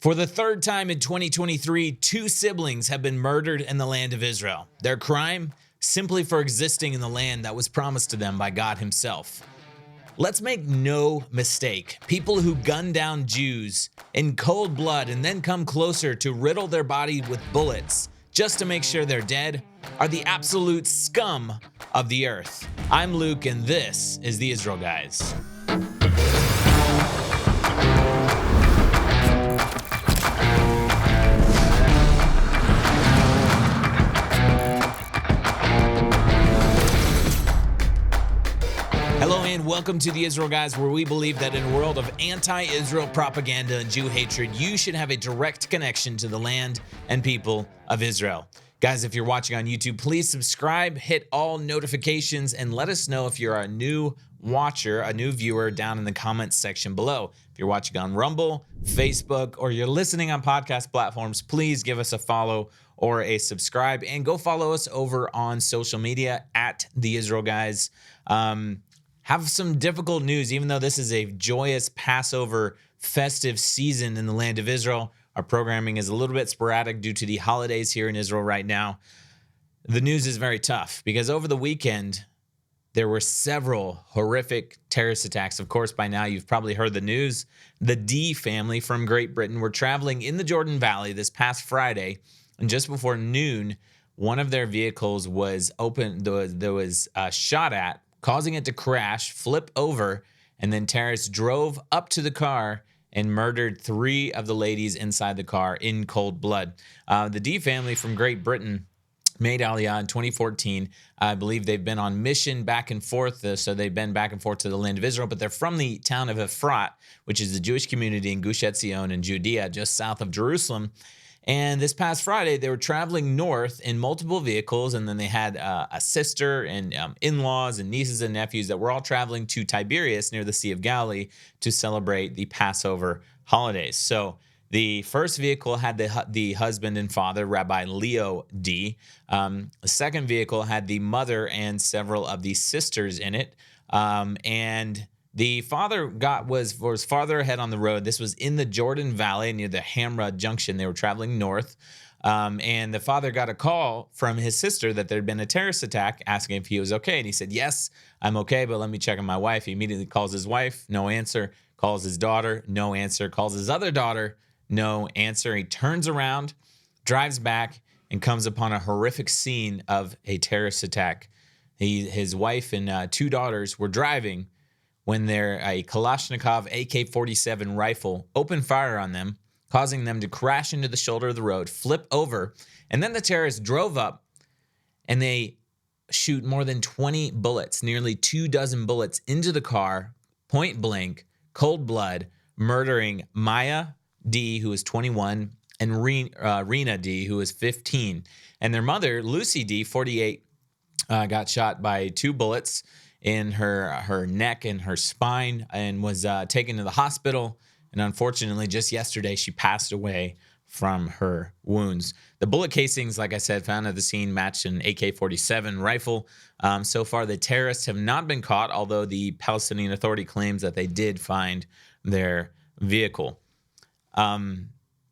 For the third time in 2023, two siblings have been murdered in the land of Israel. Their crime? Simply for existing in the land that was promised to them by God himself. Let's make no mistake, people who gun down Jews in cold blood and then come closer to riddle their body with bullets just to make sure they're dead are the absolute scum of the earth. I'm Luke, and this is the Israel Guys. Hello and welcome to the Israel Guys, where we believe that in a world of anti-Israel propaganda and Jew hatred, you should have a direct connection to the land and people of Israel. Guys, if you're watching on YouTube, please subscribe, hit all notifications, and let us know if you're a new watcher, a new viewer down in the comments section below. If you're watching on Rumble, Facebook, or you're listening on podcast platforms, please give us a follow or a subscribe, and go follow us over on social media at the Israel Guys. Have some difficult news, even though this is a joyous Passover festive season in the land of Israel. Our programming is a little bit sporadic due to the holidays here in Israel right now. The news is very tough because over the weekend, there were several horrific terrorist attacks. Of course, by now you've probably heard the news. The D family from Great Britain were traveling in the Jordan Valley this past Friday, and just before noon, one of their vehicles was open. There was shot at, causing it to crash, flip over, and then terrorists drove up to the car and murdered three of the ladies inside the car in cold blood. The D family from Great Britain made Aliyah in 2014. I believe they've been on mission back and forth, so they've been back and forth to the land of Israel, but they're from the town of Evitar, which is the Jewish community in Gush Etzion in Judea, just south of Jerusalem. And this past Friday, they were traveling north in multiple vehicles, and then they had a sister and in-laws and nieces and nephews that were all traveling to Tiberias near the Sea of Galilee to celebrate the Passover holidays. So the first vehicle had the husband and father, Rabbi Leo D. The second vehicle had the mother and several of the sisters in it, and the father was farther ahead on the road. This was in the Jordan Valley near the Hamra Junction. They were traveling north, and the father got a call from his sister that there had been a terrorist attack, asking if he was okay. And he said, "Yes, I'm okay, but let me check on my wife." He immediately calls his wife, no answer. Calls his daughter, no answer. Calls his other daughter, no answer. He turns around, drives back, and comes upon a horrific scene of a terrorist attack. His wife and two daughters were driving when a Kalashnikov AK-47 rifle opened fire on them, causing them to crash into the shoulder of the road, flip over, and then the terrorists drove up and they shoot more than 20 bullets, nearly 24 bullets into the car, point blank, cold blood, murdering Maya D., who was 21, and Rena D., who was 15. And their mother, Lucy D., 48, got shot by two bullets in her neck and her spine, and was taken to the hospital. And unfortunately, just yesterday, she passed away from her wounds. The bullet casings, like I said, found at the scene matched an AK-47 rifle. So far, the terrorists have not been caught, although the Palestinian Authority claims that they did find their vehicle.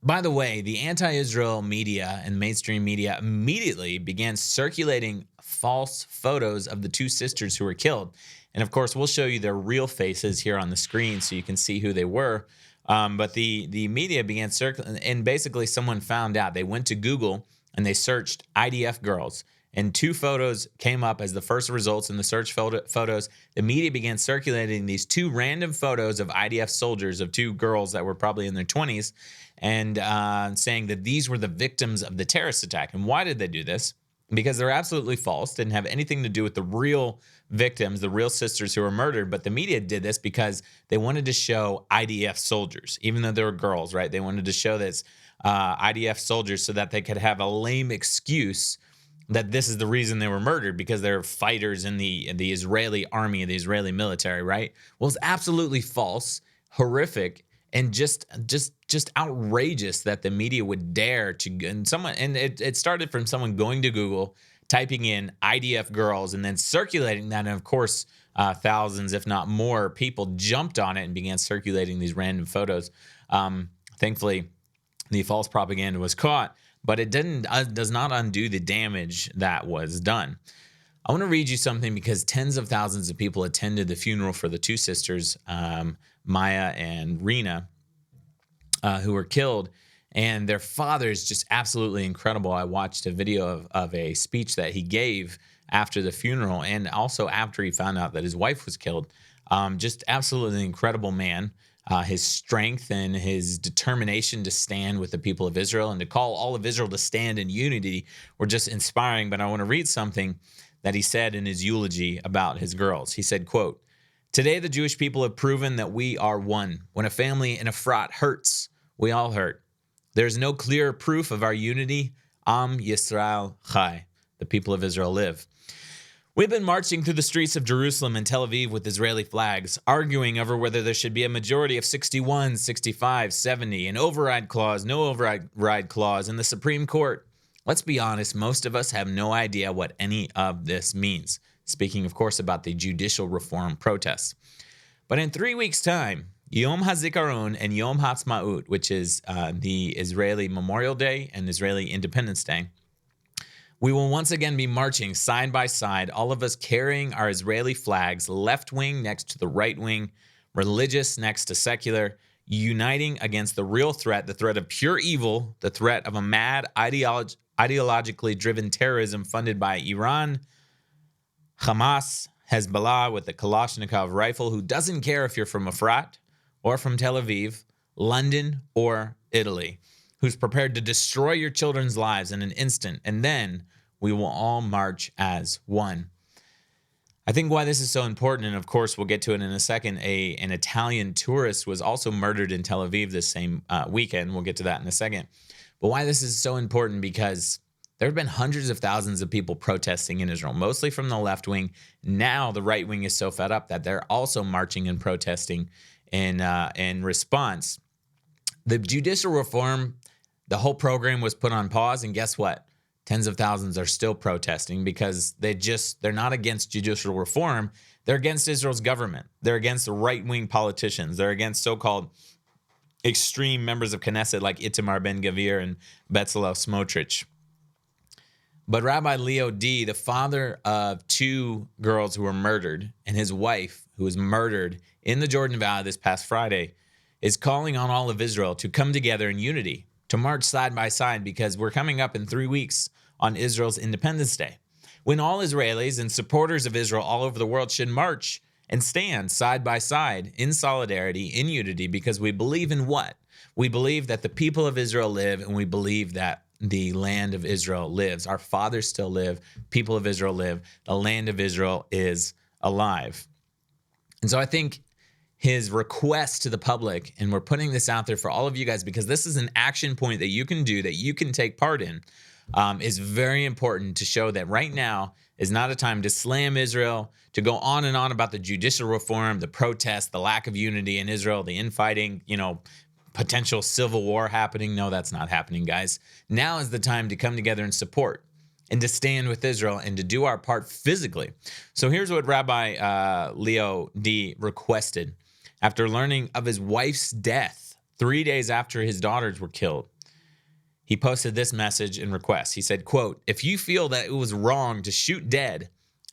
By the way, the anti-Israel media and mainstream media immediately began circulating false photos of the two sisters who were killed. And of course, we'll show you their real faces here on the screen so you can see who they were. But the media began circulating, and basically someone found out. They went to Google and they searched IDF girls, and two photos came up as the first results in the search photos. The media began circulating these two random photos of IDF soldiers, of two girls that were probably in their 20s, and saying that these were the victims of the terrorist attack. And why did they do this? Because they're absolutely false, didn't have anything to do with the real victims, the real sisters who were murdered. But the media did this because they wanted to show IDF soldiers, even though they were girls, right? They wanted to show this IDF soldiers so that they could have a lame excuse that this is the reason they were murdered, because they're fighters in the Israeli army, the Israeli military, right? Well, it's absolutely false, horrific, and just outrageous that the media would dare to. And it started from someone going to Google, typing in IDF girls, and then circulating that. And of course, thousands, if not more, people jumped on it and began circulating these random photos. Thankfully, The false propaganda was caught, but it does not undo the damage that was done. I want to read you something because tens of thousands of people attended the funeral for the two sisters, Maya and Rena, who were killed. And their father is just absolutely incredible. I watched a video of a speech that he gave after the funeral and also after he found out that his wife was killed. Just absolutely incredible man. His strength and his determination to stand with the people of Israel and to call all of Israel to stand in unity were just inspiring. But I want to read something that he said in his eulogy about his girls. He said, quote, "Today the Jewish people have proven that we are one. When a family in a frat hurts, we all hurt. There's no clearer proof of our unity. Am Yisrael Chai. The people of Israel live. We've been marching through the streets of Jerusalem and Tel Aviv with Israeli flags, arguing over whether there should be a majority of 61, 65, 70, an override clause, no override clause in the Supreme Court. Let's be honest, most of us have no idea what any of this means." Speaking, of course, about the judicial reform protests. But in 3 weeks' time, Yom HaZikaron and Yom HaAtzmaut, which is the Israeli Memorial Day and Israeli Independence Day, we will once again be marching side by side, all of us carrying our Israeli flags, left wing next to the right wing, religious next to secular, uniting against the real threat, the threat of pure evil, the threat of a mad, ideologically driven terrorism funded by Iran, Hamas, Hezbollah with the Kalashnikov rifle, who doesn't care if you're from Efrat or from Tel Aviv, London, or Italy, who's prepared to destroy your children's lives in an instant, and then we will all march as one. I think why this is so important, and of course we'll get to it in a second, an Italian tourist was also murdered in Tel Aviv this same weekend. We'll get to that in a second. But why this is so important, because there have been hundreds of thousands of people protesting in Israel, mostly from the left wing. Now the right wing is so fed up that they're also marching and protesting in response. The judicial reform, the whole program was put on pause, and guess what? Tens of thousands are still protesting because they're not against judicial reform. They're against Israel's government. They're against the right-wing politicians. They're against so-called extreme members of Knesset like Itamar Ben-Gvir and Bezalel Smotrich. But Rabbi Leo D., the father of two girls who were murdered, and his wife, who was murdered in the Jordan Valley this past Friday, is calling on all of Israel to come together in unity, to march side by side, because we're coming up in 3 weeks on Israel's Independence Day, when all Israelis and supporters of Israel all over the world should march and stand side by side in solidarity, in unity, because we believe in what? We believe that the people of Israel live, and we believe that the land of Israel lives. Our fathers still live. People of Israel live. The land of Israel is alive. And so I think his request to the public, and we're putting this out there for all of you guys because this is an action point that you can do, that you can take part in, is very important to show that right now is not a time to slam Israel, to go on and on about the judicial reform, the protests, the lack of unity in Israel, the infighting, potential civil war happening. No, that's not happening, guys. Now is the time to come together and support and to stand with Israel and to do our part physically. So here's what Rabbi Leo D. requested after learning of his wife's death 3 days after his daughters were killed. He posted this message and request. He said, quote, "If you feel that it was wrong to shoot dead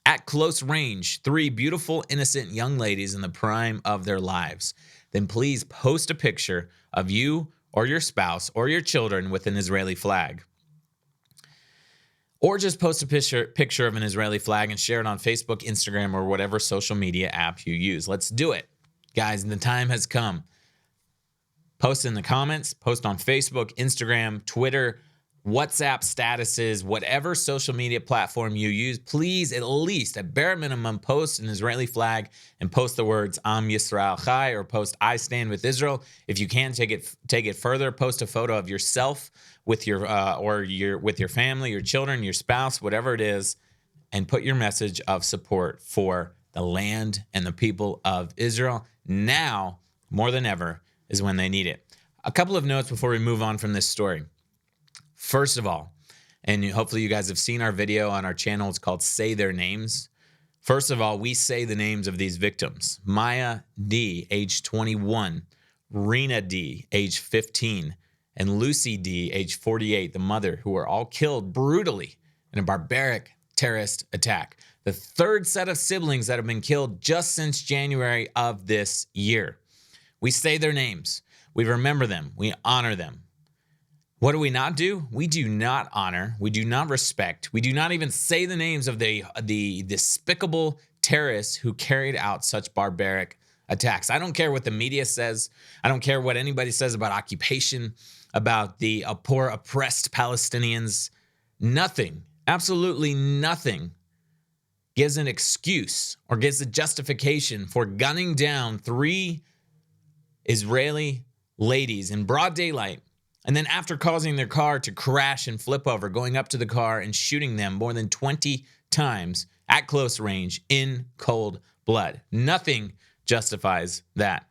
at close range 3 beautiful, innocent young ladies in the prime of their lives, then please post a picture of you or your spouse or your children with an Israeli flag. Or just post a picture of an Israeli flag and share it on Facebook, Instagram, or whatever social media app you use. Let's do it. Guys, the time has come. Post in the comments, post on Facebook, Instagram, Twitter, WhatsApp statuses, whatever social media platform you use, please at least, at bare minimum, post an Israeli flag and post the words Am Yisrael Chai, or post I stand with Israel. If you can take it further, post a photo of yourself with your with your family, your children, your spouse, whatever it is, and put your message of support for the land and the people of Israel. Now, more than ever, is when they need it. A couple of notes before we move on from this story. First of all, and hopefully you guys have seen our video on our channel, it's called Say Their Names. First of all, we say the names of these victims. Maya D., age 21, Rena D., age 15, and Lucy D., age 48, the mother, who were all killed brutally in a barbaric terrorist attack. The third set of siblings that have been killed just since January of this year. We say their names. We remember them. We honor them. What do we not do? We do not honor. We do not respect. We do not even say the names of the despicable terrorists who carried out such barbaric attacks. I don't care what the media says. I don't care what anybody says about occupation, about the poor oppressed Palestinians. Nothing, absolutely nothing, gives an excuse or gives a justification for gunning down 3 Israeli ladies in broad daylight, and then after causing their car to crash and flip over, going up to the car and shooting them more than 20 times at close range in cold blood. Nothing justifies that.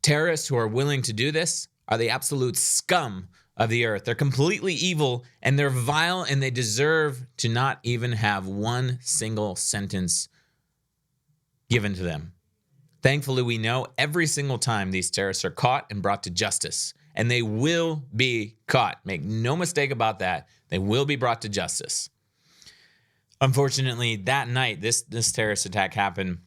Terrorists who are willing to do this are the absolute scum of the earth. They're completely evil, and they're vile, and they deserve to not even have one single sentence given to them. Thankfully, we know every single time these terrorists are caught and brought to justice, and they will be caught. Make no mistake about that. They will be brought to justice. Unfortunately, that night, this terrorist attack happened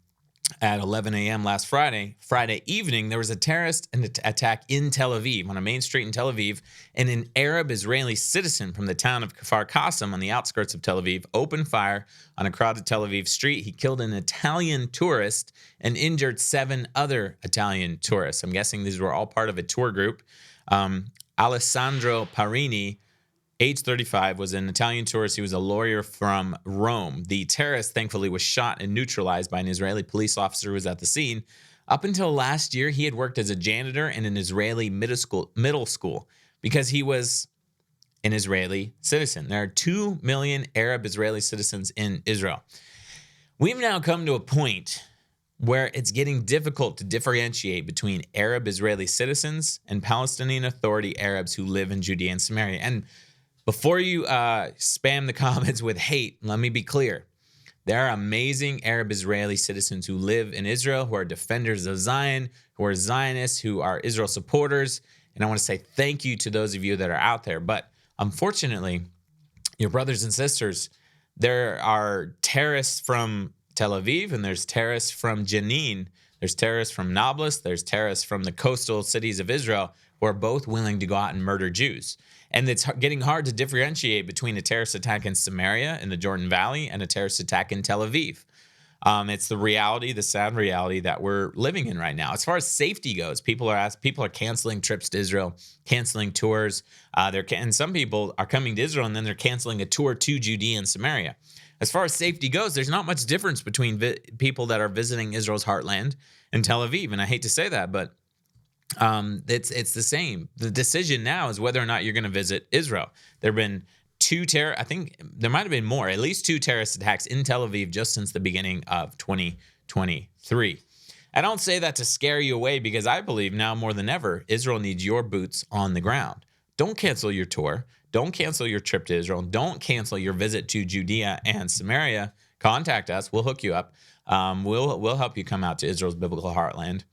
at 11 a.m. last Friday. Friday evening, there was a terrorist attack in Tel Aviv, on a main street in Tel Aviv, and an Arab Israeli citizen from the town of Kfar Qasim on the outskirts of Tel Aviv opened fire on a crowded Tel Aviv street. He killed an Italian tourist and injured 7 other Italian tourists. I'm guessing these were all part of a tour group. Alessandro Parini, age 35, was an Italian tourist. He was a lawyer from Rome. The terrorist, thankfully, was shot and neutralized by an Israeli police officer who was at the scene. Up until last year, he had worked as a janitor in an Israeli middle school because he was an Israeli citizen. There are 2 million Arab Israeli citizens in Israel. We've now come to a point where it's getting difficult to differentiate between Arab Israeli citizens and Palestinian Authority Arabs who live in Judea and Samaria. And before you spam the comments with hate, let me be clear. There are amazing Arab Israeli citizens who live in Israel, who are defenders of Zion, who are Zionists, who are Israel supporters. And I want to say thank you to those of you that are out there. But unfortunately, your brothers and sisters, there are terrorists from Tel Aviv, and there's terrorists from Jenin. There's terrorists from Nablus. There's terrorists from the coastal cities of Israel who are both willing to go out and murder Jews. And it's getting hard to differentiate between a terrorist attack in Samaria in the Jordan Valley and a terrorist attack in Tel Aviv. It's the reality, the sad reality that we're living in right now. As far as safety goes, people are canceling trips to Israel, canceling tours. And some people are coming to Israel and then they're canceling a tour to Judea and Samaria. As far as safety goes, there's not much difference between people that are visiting Israel's heartland and Tel Aviv. And I hate to say that, but it's the same. The decision now is whether or not you're going to visit Israel. There have been I think there might have been more, at least 2 terrorist attacks in Tel Aviv just since the beginning of 2023. I don't say that to scare you away because I believe now more than ever, Israel needs your boots on the ground. Don't cancel your tour. Don't cancel your trip to Israel. Don't cancel your visit to Judea and Samaria. Contact us. We'll hook you up. We'll help you come out to Israel's biblical heartland.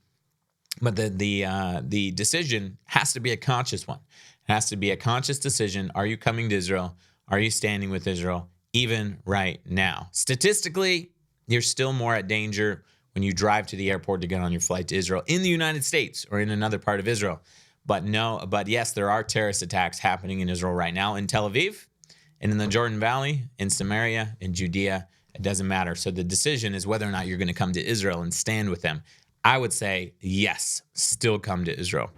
But the decision has to be a conscious one. It has to be a conscious decision. Are you coming to Israel? Are you standing with Israel even right now? Statistically, you're still more at danger when you drive to the airport to get on your flight to Israel in the United States or in another part of Israel. But yes, there are terrorist attacks happening in Israel right now in Tel Aviv and in the Jordan Valley, in Samaria, in Judea. It doesn't matter. So the decision is whether or not you're going to come to Israel and stand with them. I would say yes, still come to Israel.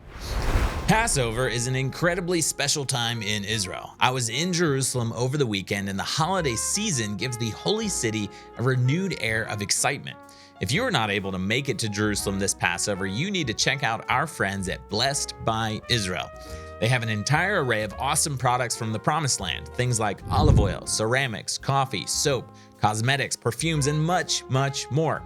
Passover is an incredibly special time in Israel. I was in Jerusalem over the weekend, and the holiday season gives the holy city a renewed air of excitement. If you are not able to make it to Jerusalem this Passover, you need to check out our friends at Blessed by Israel. They have an entire array of awesome products from the Promised Land, things like olive oil, ceramics, coffee, soap, cosmetics, perfumes, and much, much more.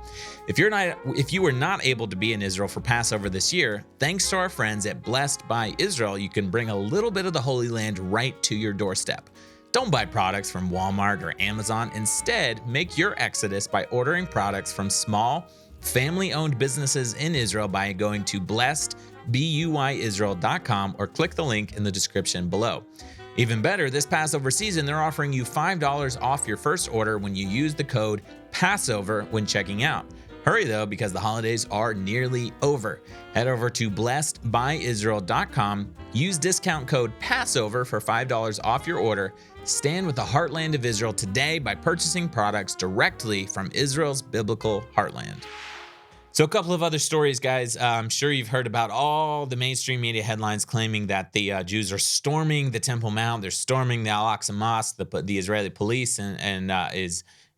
If you were not able to be in Israel for Passover this year, thanks to our friends at Blessed by Israel, you can bring a little bit of the Holy Land right to your doorstep. Don't buy products from Walmart or Amazon. Instead, make your exodus by ordering products from small, family-owned businesses in Israel by going to blessed-by-israel.com. buyisrael.com or click the link in the description below. Even better, this Passover season, they're offering you $5 off your first order when you use the code Passover when checking out. Hurry though, because the holidays are nearly over. Head over to blessedbyisrael.com, use discount code Passover for $5 off your order. Stand with the heartland of Israel today by purchasing products directly from Israel's biblical heartland. So a couple of other stories, guys. I'm sure you've heard about all the mainstream media headlines claiming that the Jews are storming the Temple Mount. They're storming the Al-Aqsa Mosque. The Israeli police and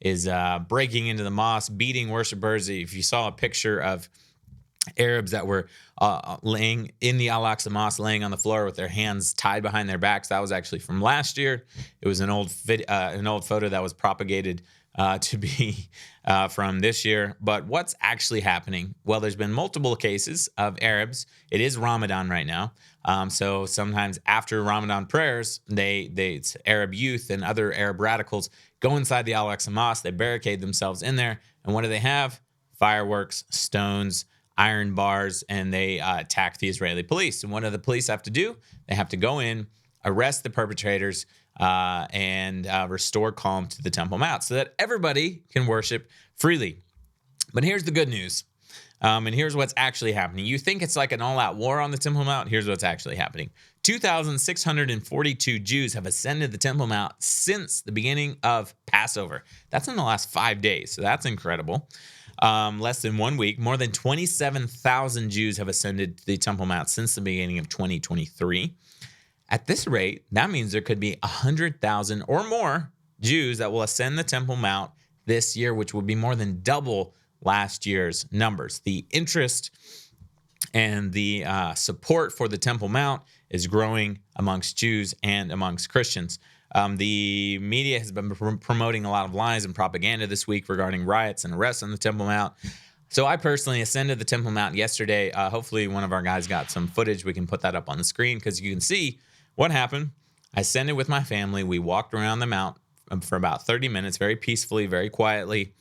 is breaking into the mosque, beating worshipers. If you saw a picture of Arabs that were laying in the Al-Aqsa Mosque, laying on the floor with their hands tied behind their backs, that was actually from last year. It was an old photo that was propagated to be from this year. But what's actually happening? Well, there's been multiple cases of Arabs. It is Ramadan right now. So sometimes after Ramadan prayers, it's Arab youth and other Arab radicals go inside the Al-Aqsa Mosque. They barricade themselves in there. And what do they have? Fireworks, stones, iron bars, and they attack the Israeli police. And what do the police have to do? They have to go in, arrest the perpetrators, and restore calm to the Temple Mount so that everybody can worship freely. But here's the good news. And here's what's actually happening. You think it's like an all-out war on the Temple Mount? Here's what's actually happening. 2,642 Jews have ascended the Temple Mount since the beginning of Passover. That's in the last 5 days, so that's incredible. Less than 1 week, more than 27,000 Jews have ascended the Temple Mount since the beginning of 2023. At this rate, that means there could be 100,000 or more Jews that will ascend the Temple Mount this year, which would be more than double last year's numbers. The interest and the support for the Temple Mount is growing amongst Jews and amongst Christians. The media has been promoting a lot of lies and propaganda this week regarding riots and arrests on the Temple Mount. So I personally ascended the Temple Mount yesterday. Hopefully one of our guys got some footage. We can put that up on the screen because you can see what happened. I ascended with my family. We walked around the mount for about 30 minutes, very peacefully, very quietly,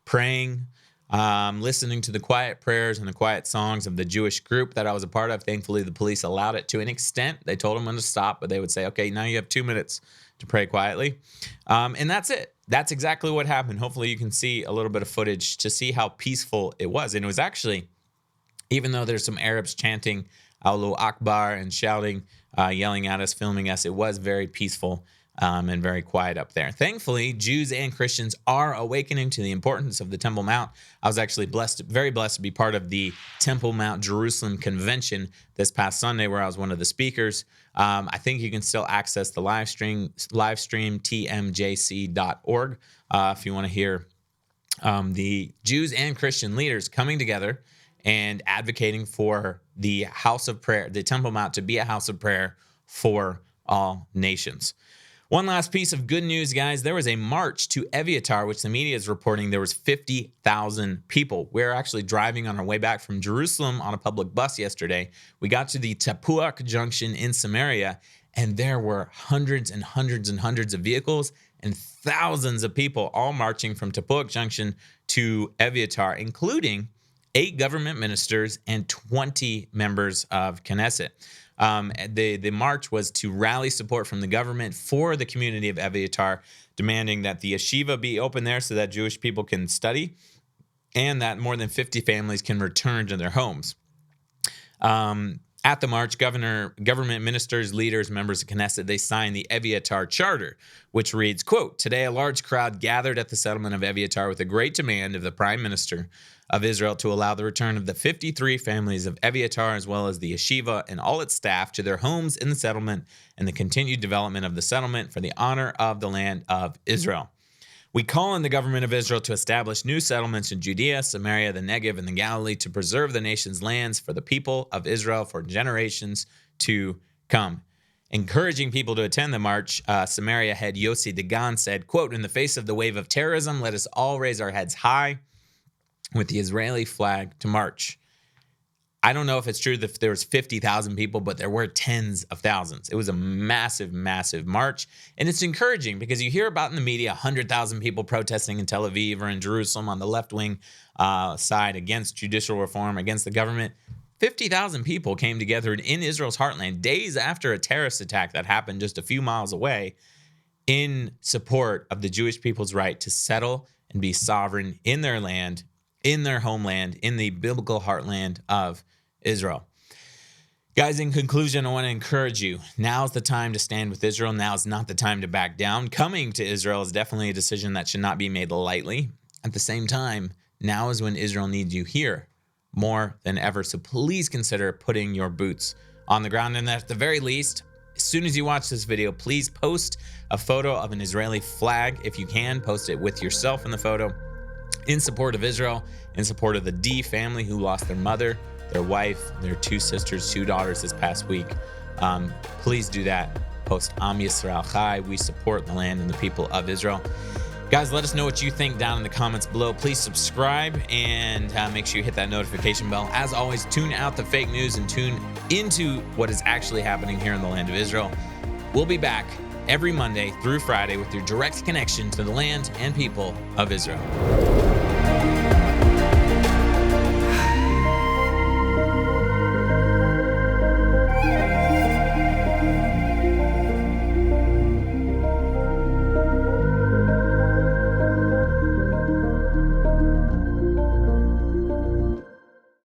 praying, listening to the quiet prayers and the quiet songs of the Jewish group that I was a part of. Thankfully, the police allowed it to an extent. They told them when to stop, but they would say, okay, now you have 2 minutes to pray quietly. And that's it. That's exactly what happened. Hopefully you can see a little bit of footage to see how peaceful it was. And it was actually, even though there's some Arabs chanting Allahu Akbar and shouting, yelling at us, filming us, it was very peaceful and very quiet up there. Thankfully, Jews and Christians are awakening to the importance of the Temple Mount. I was actually very blessed to be part of the Temple Mount Jerusalem Convention this past Sunday, where I was one of the speakers. I think you can still access the live stream tmjc.org if you want to hear the Jews and Christian leaders coming together and advocating for the house of prayer, the Temple Mount, to be a house of prayer for all nations. One last piece of good news, guys. There was a march to Evitar, which the media is reporting there was 50,000 people. We're actually driving on our way back from Jerusalem on a public bus yesterday. We got to the Tepuach Junction in Samaria, and there were hundreds and hundreds and hundreds of vehicles and thousands of people all marching from Tepuach Junction to Evitar, including 8 government ministers and 20 members of Knesset. The march was to rally support from the government for the community of Evitar, demanding that the yeshiva be open there so that Jewish people can study and that more than 50 families can return to their homes. At the march, government ministers, leaders, members of Knesset, they signed the Evitar Charter, which reads, quote, "Today a large crowd gathered at the settlement of Evitar with a great demand of the Prime Minister of Israel to allow the return of the 53 families of Evitar as well as the yeshiva and all its staff to their homes in the settlement and the continued development of the settlement for the honor of the land of Israel. We call on the government of Israel to establish new settlements in Judea, Samaria, the Negev, and the Galilee to preserve the nation's lands for the people of Israel for generations to come." Encouraging people to attend the march, Samaria head Yossi Dagan said, quote, "In the face of the wave of terrorism, let us all raise our heads high with the Israeli flag to march." I don't know if it's true that there was 50,000 people, but there were tens of thousands. It was a massive, massive march. And it's encouraging because you hear about in the media 100,000 people protesting in Tel Aviv or in Jerusalem on the left-wing side against judicial reform, against the government. 50,000 people came together in Israel's heartland days after a terrorist attack that happened just a few miles away in support of the Jewish people's right to settle and be sovereign in their land, in their homeland, in the biblical heartland of Israel. Guys, in conclusion, I want to encourage you. Now's the time to stand with Israel. Now's not the time to back down. Coming to Israel is definitely a decision that should not be made lightly. At the same time, now is when Israel needs you here more than ever. So please consider putting your boots on the ground. And at the very least, as soon as you watch this video, please post a photo of an Israeli flag. If you can, post it with yourself in the photo in support of Israel, in support of the D family who lost their mother, their wife, their 2 sisters, 2 daughters this past week. Please do that. Post Am Yisrael Chai. We support the land and the people of Israel. Guys, let us know what you think down in the comments below. Please subscribe and make sure you hit that notification bell. As always, tune out the fake news and tune into what is actually happening here in the land of Israel. We'll be back every Monday through Friday with your direct connection to the land and people of Israel.